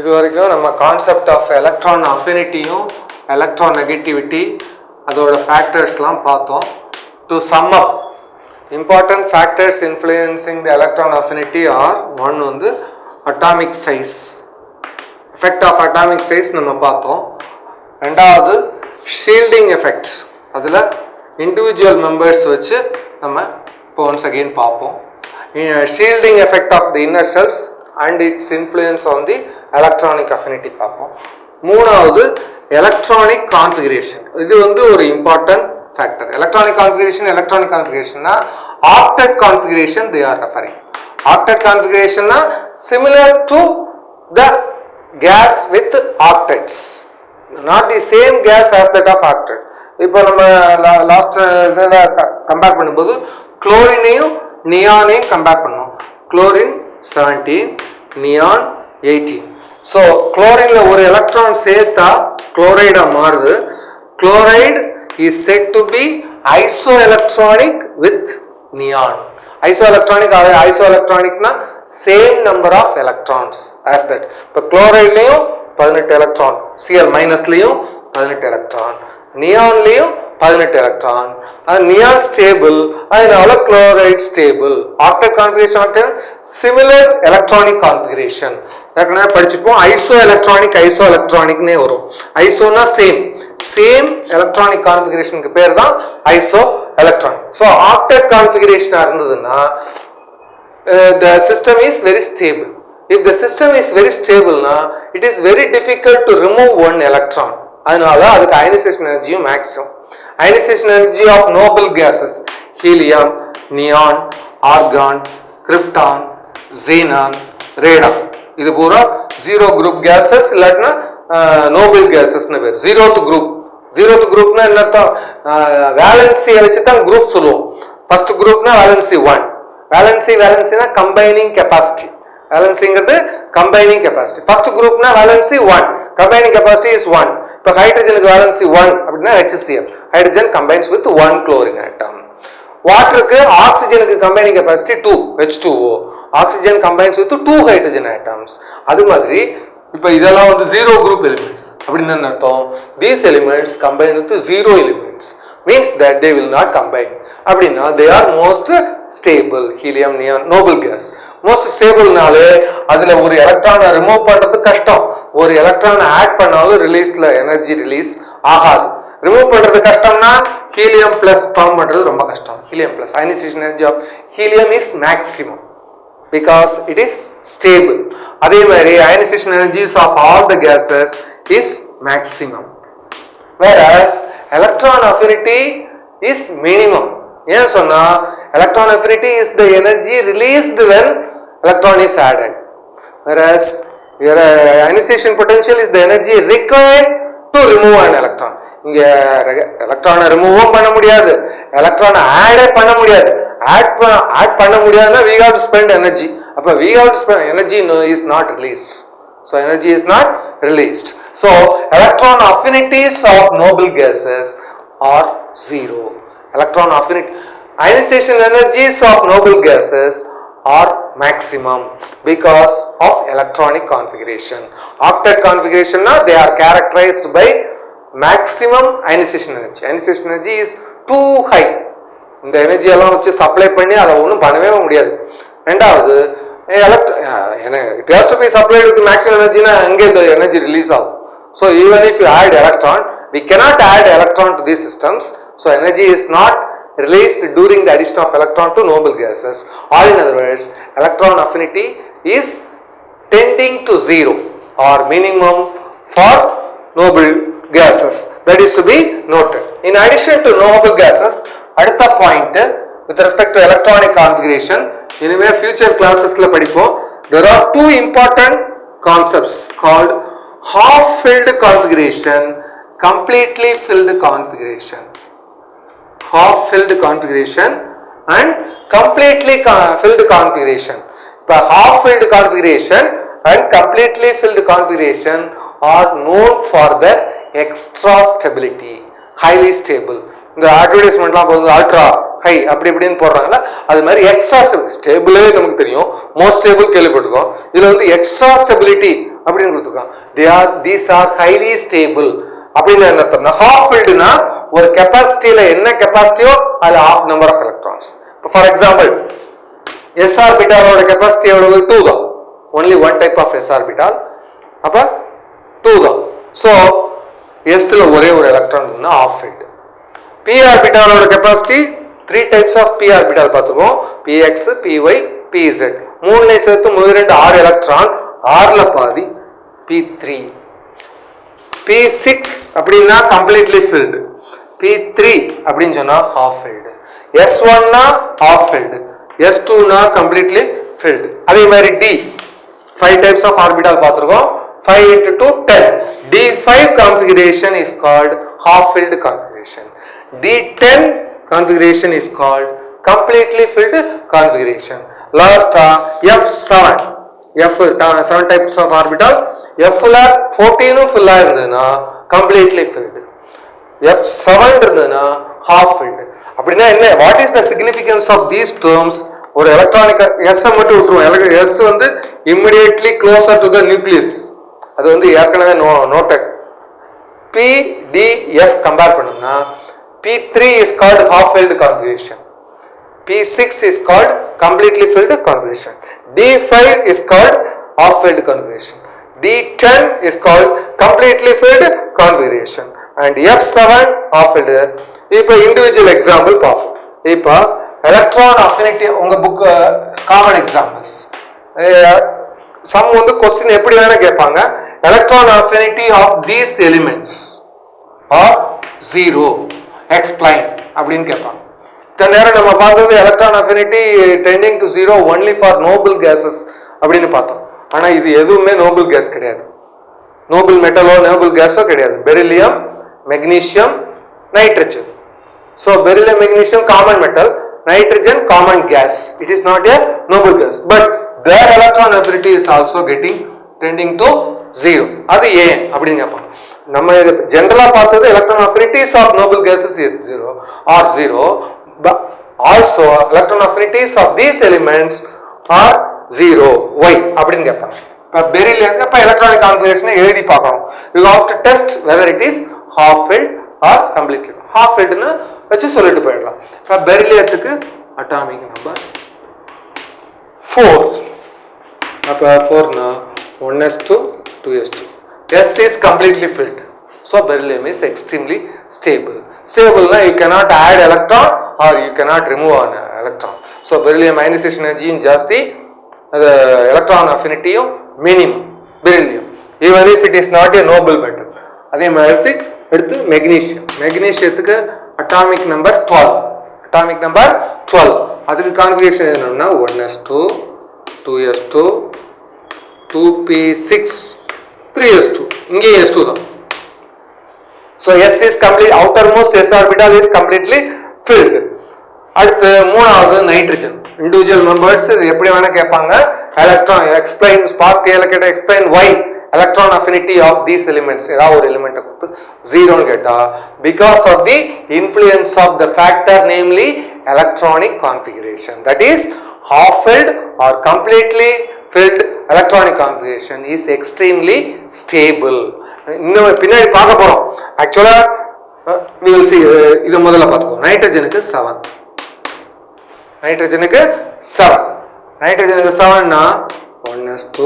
இது வரைக்கும் நம்ம கான்செப்ட் ஆஃப் எலக்ட்ரான் அஃபினிட்டியும் எலக்ட்ரான் நெகட்டிவிட்டி அதோட ஃபேக்டர்ஸ்லாம் பார்த்தோம். To sum up important factors influencing the electron affinity are one வந்து atomic size, effect of atomic size நம்ம பார்த்தோம். ரெண்டாவது shielding effect, அதில் individual members வச்சு நம்ம once again பார்ப்போம். Shielding effect of the inner cells and its influence on the electronic affinity பார்ப்போம். மூணாவது electronic configuration, இது வந்து ஒரு important factor. Electronic configuration na octet configuration they are referring. Octet configuration na similar to the gas with octets, not the same gas as that of octet. இப்போ நம்ம last இதில் compare பண்ணும்போது குளோரினையும் நியானையும் compare பண்ணோம். Chlorine 17, neon 18. So குளோரின்ல ஒரு electron சேர்த்தா குளோரைடாக மாறுது. Chloride is said to be isoelectronic with neon. Isoelectronic na same number of electrons as that. இப்போ குளோரைட்லயும் 18 எலக்ட்ரான், Cl மைனஸ்லயும் 18 எலக்ட்ரான், நியான்லயும் 18 எலக்ட்ரான். நியான் ஸ்டேபிள், அதனால chloride stable. Octet configuration similar electronic configuration படிச்சிருப்போம். ஐசோ எலக்ட்ரானிக்னே வரும். ஐசோனா சேம் எலக்ட்ரானிக் கான்ஃபிகரேஷனுக்கு பேர் தான் ஐசோ எலக்ட்ரானிக். ஸோ ஆக்டெட் கான்ஃபிகரேஷனா இருந்ததுன்னா the system is very stable. If the system is very stable na it is very difficult to remove one electron. அதனால அதுக்கு அயனைசேஷன் எனர்ஜியும் maximum. Ionisation energy of noble gases helium, neon, argon, krypton, xenon, radon, இது பூரா zero group gases இல்லாட்டினா noble கேசஸ்னு பேர். Zeroth குரூப்னா என்ன அர்த்தம்? வேலன்சியை வச்சு தான் குரூப் சொல்லுவோம். ஃபர்ஸ்ட் குரூப்னா வேலன்சி 1. வேலன்சினா கம்பைனிங் கெப்பாசிட்டி. வேலன்சிங்கிறது கம்பைனிங் கெப்பாசிட்டி. ஃபர்ஸ்ட் குரூப்னா வேலன்சி 1, கம்பைனிங் கெப்பாசிட்டி இஸ் 1. இப்போ ஹைட்ரஜனுக்கு வேலன்சி 1 அப்படின்னா HCl, hydrogen combines with 1 chlorine atom. வாட்டருக்கு ஆக்சிஜனுக்கு combining capacity 2, H2O. Oxygen combines with 2 hydrogen atoms. அது மாதிரி இப்போ இதெல்லாம் வந்து ஜீரோ குரூப் எலிமெண்ட்ஸ் அப்படின்னு என்ன அர்த்தம்? These elements combine with zero elements means that they will not combine. அப்படின்னா they are most stable. Helium, neon, noble gas most ஸ்டேபிள்னாலே அதுல ஒரு எலக்ட்ரானை ரிமூவ் பண்றது கஷ்டம். ஒரு எலக்ட்ரானை ஆட் பண்ணாலும் ரிலீஸ்ல எனர்ஜி ரிலீஸ் ஆகாது. ரிமூவ் பண்றது கஷ்டம்னா ஹீலியம் பிளஸ் ஃபார்ம் பண்றது ரொம்ப கஷ்டம். Helium plus ionisation energy of helium is maximum because it is stable. அதே மாதிரி ionization energies of all the gases is maximum, whereas electron affinity is minimum. ஏன் சொன்னா electron affinity is the energy released when electron is added, whereas ionization potential is the energy required to remove an electron. இங்க எலக்ட்ரானை ரிமூவும் பண்ண முடியாது, எலக்ட்ரானை ஆடே பண்ண முடியாது. add பண்ண முடியாதுன்னா we have to spend energy. அப்ப we have to spend energy is not released. So energy is not released. So electron affinities of noble gases are zero. Electron affinity ionization energies of noble gases are maximum because of electronic configuration. Octet configuration na they are characterized by maximum ionization energy. Ionization energy is too high. இந்த energy எல்லாம் வச்சு supply பண்ணி அதை ஒன்றும் பண்ணவே முடியாது. ரெண்டாவது it has to be supplied with maximum energy na அங்கே இந்த எனர்ஜி ரிலீஸ் ஆகும். So even if you add electron, we cannot add electron to these systems. So energy is not released during the addition of electron to noble gases, or in other words electron affinity is tending to zero or minimum for noble gases. That is to be noted. In addition to noble gases, அடுத்த point with respect to electronic configuration இனிமே future classes-ல படிப்போம். There are two important concepts called half filled configuration, completely filled configuration. Half filled configuration and completely filled configuration. இப்போ half filled configuration and completely filled configuration are known for their extra stability, highly stable. இந்த அட்வர்டைஸ்மெண்ட்லாம் போகுது ultra high அப்படி இப்படின்னு போடுறாங்கல்ல, அது மாதிரி extra ஸ்டேபிளே நமக்கு தெரியும், most stable கேள்விப்பட்டிருக்கோம். இதுல வந்து எக்ஸ்ட்ரா ஸ்டெபிலிட்டி அப்படின்னு கொடுத்துருக்கான். these are highly stable அப்படின்னு என்ன அர்த்தம்னா half filled-னா ஒரு கெபாசிட்டியில என்ன கெபாசிட்டியோ அதுல half number of electrons. For example, s orbital capacity எவ்வளவு 2 தான். only one type of s orbital. அப்ப 2 தான். so s ல ஒரே ஒரு எலக்ட்ரான் இருந்தா half filled. p orbital capacity 3 types of p orbital பார்த்துக்கோம். px, py, pz. மூணுல சேர்த்து முதல் ரெண்டு 6 எலக்ட்ரான், 6ல பாதி p3. p6 அப்படினா completely filled. p3 அப்படினு சொன்னா half filled. S1 na half filled, S2 na completely filled. அதே மாதிரி D 5 types of orbital பார்த்திருக்கோம். 5 into 2 10. D5 configuration is called half filled configuration. D10 configuration is called completely filled configuration. Last F7. F7 types of orbital. F ல 14 full ஆ இருந்ததுனா completely filled. F7 இருந்ததுனா half filled. அப்படினா என்ன, what is the significance of these terms? ஒரு electronic s மட்டும் விட்டுருவோம். s வந்து immediately closer to the nucleus, அது வந்து ஏற்கனவே noted. p d f compare பண்ணோம்னா p3 is called half filled configuration, p6 is called completely filled configuration, d5 is called half filled configuration, d10 is called completely filled configuration, and f7 half filled. இப்போ individual example பார்ப்போம். இப்போ electron affinity உங்க book common examples some வந்து question எப்படி வேணா கேட்பாங்க. Electron affinity of these elements are 0 explain அப்படின்னு கேட்பாங்க. இந்த நேரம் நம்ம பார்த்தது electron affinity tending to 0 only for noble gases அப்படின்னு பார்த்தோம். ஆனா இது எதுவுமே நோபல் கேஸ் கிடையாது. நோபல் மெட்டலோ நோபல் கேஸோ கிடையாது. Beryllium, magnesium, nitrogen. So beryllium, magnesium common metal, nitrogen common gas. It is not a noble gas, but their electron affinity is also tending to 0. அது ஏன் அப்படிங்க கேட்பாங்க. நம்ம ஜெனரலா பார்த்தது electron affinities of noble gases is 0, but also electron affinities of these elements are 0. Why அப்படிங்க கேட்பாங்க. இப்ப beryllium அப்ப electronic configuration எழுதி பார்க்கணும். You have to test whether it is half filled or completely. half filled னு வச்சு சொல்லிட்டு போயிடலாம். இப்ப பெரிலியத்துக்கு அட்டாமிக் நம்பர் 4. அப்ப 4 னா 1s2 2s2. s is completely filled, so beryllium is extremely stable. Stable na you cannot add electron or you cannot remove an electron. So beryllium ionization energy ஜாஸ்தி, the electron affinity minimum beryllium, even if it is not a noble metal. அதே மாதிரி எடுத்து மெக்னீசியத்துக்கு atomic number 12. அதுக்கு configuration என்னன்னா 1s2 2s2 2p6 3s2. இங்கே s2 தான். so s is complete, outermost s orbital is completely filled. அடுத்து மூணாவது nitrogen. Individual members இது எப்படி வேணா கேட்பாங்க. எலக்ட்ரான் எக்ஸ்பிளைன் பார்ட் ஏல கேட்ட explain why electron affinity of these elements, ஏதாவது ஒரு எலிமெண்ட் கொடுத்து 0 னு கேட்டா because of the influence of the factor, namely electronic configuration, that is half filled or completely filled electronic configuration is extremely stable. இன்னும் பின்னாடி பார்க்க போறோம். ஆக்சுவலா we will see. இது முதல்ல பார்த்துக்கோ. நைட்ரஜனுக்கு 7 னா 1s2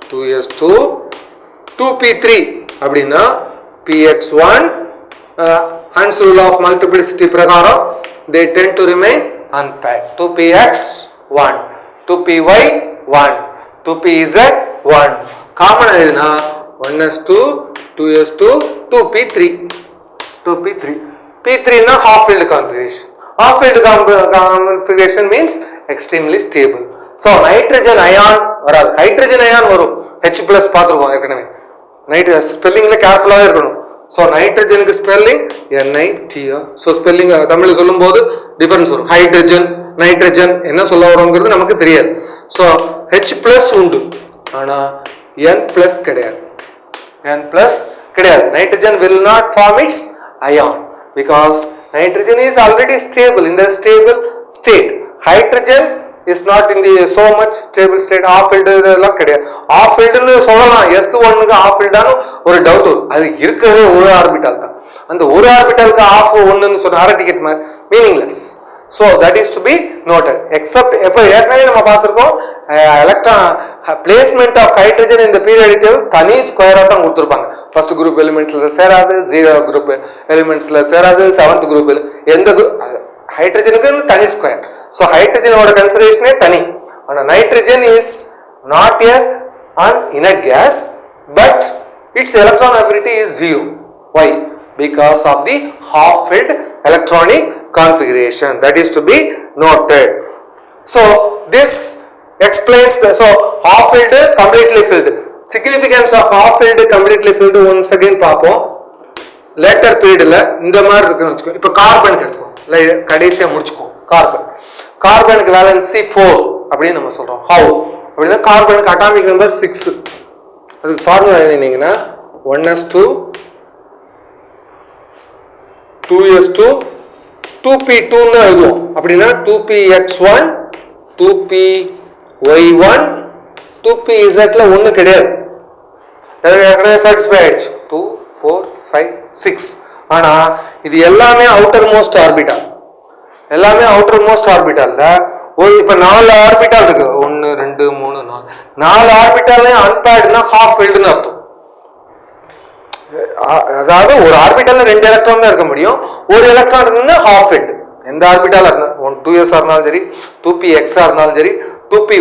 2s2 2p3 அப்படின்னா px1 Hans rule of multiplicity பிரகாரம் they tend to remain unpaired. 2px1 2py1 2pz1 common எதுனா 1s2 2s2 2p3 p3 னா half filled configuration. half filled configuration means extremely stable. so nitrogen ion வராது, hydrogen ion வரும். H+ பார்த்துருக்கோம் ஏற்கனவே. ஸ்பெல்லிங்ல கேர்ஃபுல்லாவே இருக்கணும். ஸோ நைட்ரஜனுக்கு ஸ்பெல்லிங் NITR. ஸோ ஸ்பெல்லிங் தமிழில் சொல்லும் போது டிஃபரன்ஸ் வரும். ஹைட்ரஜன் நைட்ரஜன் என்ன சொல்ல வரோங்கிறது நமக்கு தெரியாது. ஸோ H+ உண்டு, ஆனால் N+ கிடையாது. Nitrogen will not form its ion because nitrogen is already stable in the stable state. Hydrogen is not in the so much stable state. Half filled இதெல்லாம் கிடையாது. half filled னு சொல்லலாம். S1 க்கு half filled ஆன ஒரு doubt வரும். அது இருக்கிறதே ஒரு ஆர்பிட்டால் தான். அந்த ஒரு ஆர்பிட்டாலுக்கு half 1 னு சொன்னா அரை டிக்கெட் மாதிரி meaningless. So that is to be noted. Except எப்ப ஏற்கனவே நம்ம பார்த்திருக்கோம் எலக்ட்ரான் பிளேஸ்மெண்ட் ஆஃப் ஹைட்ரஜன் இந்த பீரியாடிக் டேபிள் தனி ஸ்கொயரா தான் கொடுத்திருப்பாங்க. ஃபர்ஸ்ட் குரூப் எலிமெண்ட்ஸ்ல சேராது, 0 குரூப் எலிமெண்ட்ஸ்ல சேராது, 7th குரூப் எந்த ஹைட்ரஜனுக்கு தனி ஸ்கொயர். So ஹைட்ரஜனோட கன்சிடரேஷனே தனி. ஆனா nitrogen is not an inert gas but its electron affinity is 0. Why? Because of the half filled electronic configuration. That is to be noted. So this explains the half filled, completely filled. Significance of half filled, completely filled once again பார்ப்போம். later periodல இந்த மாதிரி இருக்குன்னு வெச்சுக்கோ. இப்போ கார்பனுக்கு எடுத்துக்கோ. கடைசியா முடிச்சுக்கோ. கார்பனுக்கு valency 4 அப்படி நம்ம சொல்றோம். how அப்படினா கார்பனுக்கு அட்டாமிக் நம்பர் 6. அதுக்கு ஃபார்முலா எழுதினீங்கன்னா 1s2 2s2 2p2 ன்னு எழுதுவோம். அப்படினா 2px1 2py1 2pz ல ஒண்ணு கிடையாது. ஏற்கனவே சாட்டிஸ்ஃபை ஆயிடுச்சு. 2 4 5 6. ஆனா இது எல்லாமே அவுட்டர் மோஸ்ட் ஆர்பிட்டால். எல்லாமே அவுட்டர் மோஸ்ட் ஆர்பிட்டால்ல இப்ப 4 ஆர்பிட்டால் இருக்கு. 1 2 3 4 4 ஆர்பிட்டால்ல அன்பேர்ட்னா ஹாஃப் ஃபில்ட்னு அர்த்தம். அதாவது ஒரு ஆர்பிட்டால்ல 2 எலக்ட்ரான் தான் இருக்க முடியும். ஒரு எலக்ட்ரான் இருந்தா ஹாஃப் ஃபில்ட். எந்த ஆர்பிட்டாலா இருந்தா 2s இருந்தாலும் சரி 2px இருந்தாலும் சரி 2py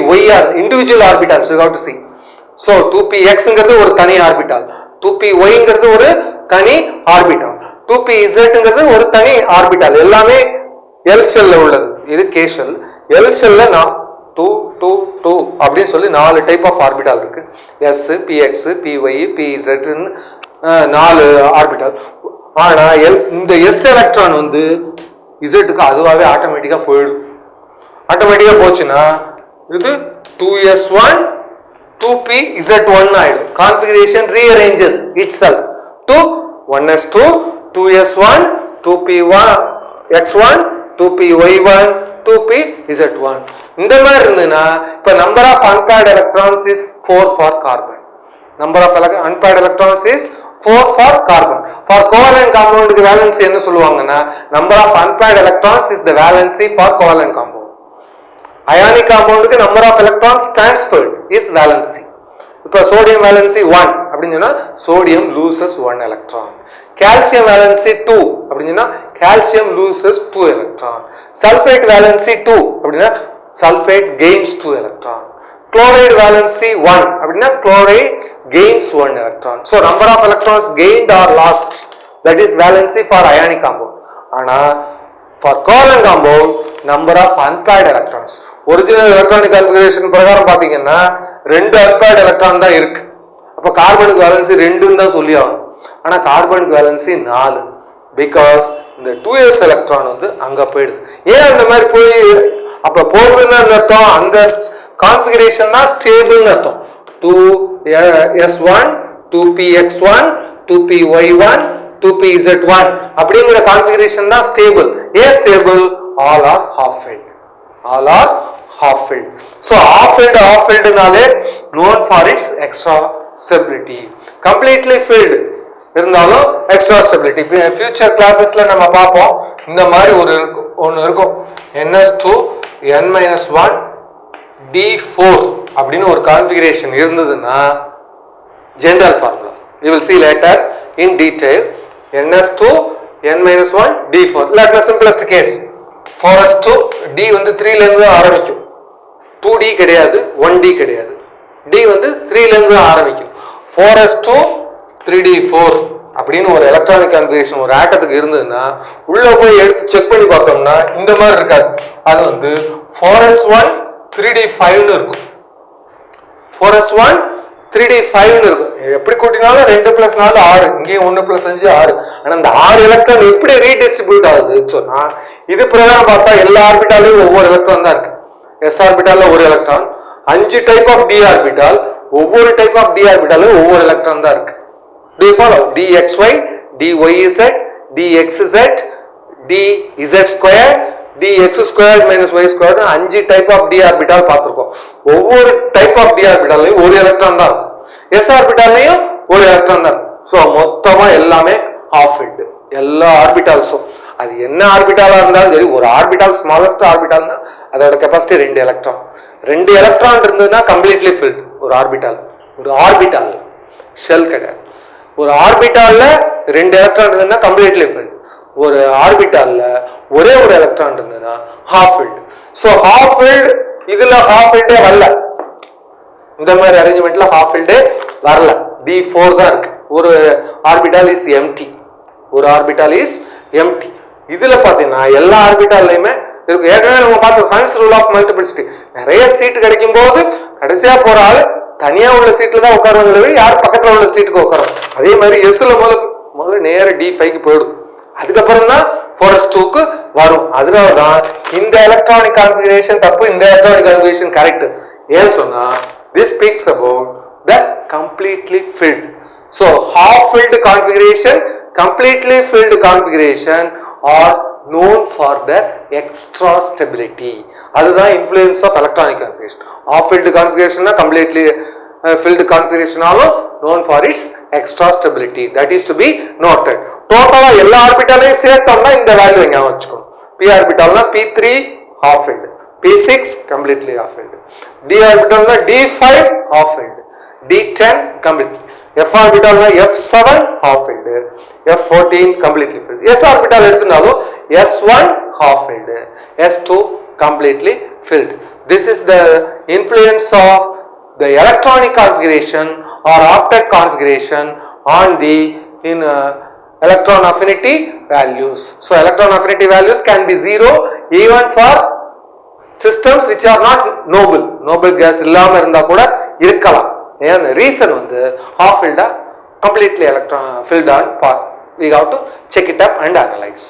individual orbitals you have to see. so 2px ங்கிறது ஒரு தனி ஆர்பிட்டால், 2py ங்கிறது ஒரு தனி ஆர்பிட்டால், 2pz ங்கிறது ஒரு தனி ஆர்பிட்டால். எல்லாமே L ஷெல்ல உள்ளது. இது K ஷெல். L ஷெல்ல 2 2 2 அப்படி சொல்லி 4 டைப் ஆஃப் ஆர்பிட்டால் இருக்கு. S px py pz ன்னு 4 ஆர்பிட்டால். ஆனா இந்த S எலக்ட்ரான் வந்து Z க்கு அதுவாவே ஆட்டோமேட்டிக்கா போயிடும். ஆட்டோமேட்டிக்கா போச்சுனா இது 2s1 2pz1 ஆயிடும். Configuration rearranges itself to 1s2 2s1 2px1 2py1 2pz1. இந்த மாதிரி இருந்ததுனா இப்ப number of unpaired electrons is 4 for carbon. Number of unpaired electrons is 4 for carbon. For covalent compound க்கு valency என்ன சொல்லுவாங்கன்னா number of unpaired electrons is the valency for covalent compound. Ionic compound க்கு number of electrons transferred is valency. இப்ப sodium valency 1 அப்படினு சொன்னா sodium loses 1 electron. Calcium valency 2 அப்படினு சொன்னா calcium loses 2 electron. Sulfate valency 2 அப்படினா sulfate gains 2 electron. Chloride valency 1 அப்படினா chloride gains 1 electron. So number of electrons gained or lost, that is valency for ionic compound. ஆனா for covalent compound number of unpaired electrons. Original electronic configuration பிரகாரம் பாத்தீங்கன்னா 2 unpaired electron தான் இருக்கு. அப்ப கார்பனுக்கு valency 2 ன்னு தான் சொல்லி ஆகணும். ஆனா கார்பனுக்கு வேலன்சி 4 because இந்த 2s எலக்ட்ரான் வந்து அங்க போயிடுது. ஏன் அந்த மாதிரி போய் அப்ப போகுதுன்னு அர்த்தம் அந்த கான்ஃபிகரேஷன் தான் ஸ்டேபிள்னு அர்த்தம். 2s1 2px1 2py1 2pz1 அப்படிங்கிற கான்ஃபிகரேஷன் தான் ஸ்டேபிள். ஏன் stable? all are half filled. all are half filled. so half filled நாலே known for its extra stability. completely filled இருந்தாலும் எக்ஸ்ட்ரா ஸ்டெபிலிட்டி. ஃபியூச்சர் கிளாसेसல நம்ம பாப்போம். இந்த மாதிரி ஒன்னு இருக்கும் ns2 n-1 d4 அப்படினு ஒரு கான்ஃபிகரேஷன் இருந்ததுன்னா general formula you will see later in detail. ns2 n-1 d4 like the simplest case 4s2 d வந்து 3 ல இருந்து ஆரம்பிக்கும். 2d கிடையாது 1d கிடையாது. d வந்து 3 ல இருந்து ஆரம்பிக்கும். 4s2 3d4 அப்படின்னு ஒரு எலக்ட்ரானிக் கான்ஃபிகரேஷன் ஒரு ஆட்டத்துக்கு இருந்ததுன்னா உள்ள போய் எடுத்து செக் பண்ணி பார்த்தோம்னா இந்த மாதிரி இருக்காது. அது வந்து 4s1 3d5 ன்னு இருக்கும். 4s1 3d5 ன்னு இருக்கும். எப்படி கூட்டினாலும் 2 + 4 6, இங்கே 1 + 5 6. ஆனா இந்த 6 எலக்ட்ரான் எப்படி ரீடிஸ்ட்ரிபியூட் ஆகுது சொன்னா இது பிரகாரம் பார்த்தா எல்லா ஆர்பிட்டாலையும் ஒவ்வொரு எலக்ட்ரான் தான் இருக்கு. s ஆர்பிட்டால்ல ஒரு electron, 5 type of d orbital, ஒவ்வொரு டைப் ஆஃப் d ஆர்பிட்டாலும் ஒவ்வொரு எலக்ட்ரான் தான் இருக்கு. Do you follow? dxy, dyz, dxz, dz square, dx squared minus y squared 5 type of d orbital பார்த்திருக்கோம். ஒவ்வொரு டைப் ஆஃப் d ஆர்பிட்டால்லையும் ஒரு எலக்ட்ரான் தான் இருக்கும். s ஆர்பிட்டால்லையும் ஒரு எலக்ட்ரான் தான். சோ மொத்தமா எல்லாமே half filled. எல்லா ஆர்பிட்டால்ஸும் அது என்ன ஆர்பிட்டாலா இருந்தாலும் சரி, ஒரு ஆர்பிட்டால் ஸ்மாலஸ்ட் ஆர்பிட்டால்னா அதோட கெபாசிட்டி 2 எலக்ட்ரான். 2 எலக்ட்ரான் இருந்ததுன்னா கம்ப்ளீட்லி ஃபில்ட். ஒரு ஆர்பிட்டால் ஷெல் கிடையாது. ஒரு ஆர்பிட்டால்ல 2 எலக்ட்ரான் இருந்ததுன்னா கம்ப்ளீட்லி ஃபில்ட். ஒரு ஆர்பிட்டால்ல ஒரே ஒரு எலக்ட்ரான் இருந்ததுன்னா half filled. So half filled இதுல ஹாஃப் ஃபில்டே வரல. இந்த மாதிரி அரேஞ்ச்மெண்ட்ல ஹாஃப் ஃபில்டே வரல. d4 தான் இருக்கு. ஒரு ஆர்பிட்டால் இஸ் எம்டி. ஒரு ஆர்பிட்டால் இஸ் எம்டி. இதுல பாத்தீங்கன்னா எல்லா ஆர்பிட்டால்லையுமே இருக்கு. ஏற்கனவே நம்ம பார்த்தோம் ஹான்ஸ் ரூல் ஆஃப் மல்டிபிளிசிட்டி. நிறைய சீட் கிடைக்கும் போது கடைசியா போற ஆளு தனியா உள்ள சீட்ல தான் உட்காருவாங்களே, யார் பக்கத்துல உள்ள சீட்டுக்கு உட்காரும். அதே மாதிரி எஸ்ல முதல்ல நேர d5க்கு போயிடும். அதுக்கப்புறம் தான் 4s2க்கு வரும். அதனாலதான் இந்த எலக்ட்ரானிக் கான்ஃபிகரேஷன் தப்பு, இந்த எலக்ட்ரானிக் கான்ஃபிகரேஷன் கரெக்ட். ஏன்னு சொன்னா this speaks about the completely filled. So half filled configuration, completely filled configuration are known for their extra stability. அதுதான் influence of electronic configuration. Half filled configuration na completely filled configuration also known for its extra stability. That is to be noted. Total எல்லா ஆர்பிட்டாலையும் சேர்த்தோம்னா இந்த value ஞாபகம் வச்சுக்கணும். p ஆர்பிட்டால்னா p3 half filled, p6 completely half filled, d ஆர்பிட்டால்னா d5 half filled, d10 completely, f ஆர்பிட்டால்னா f7 half filled, f14 completely filled. s orbital எடுத்துனாலும் s1 half filled, s2 completely filled. This is the influence of the electronic configuration or octet configuration on the electron affinity values. So electron affinity values can be 0 even for systems which are not noble gas இல்லாம இருந்தா கூட இருக்கலாம். ஏன் reason வந்து half filled completely electron filled on, we have to check it up and analyze.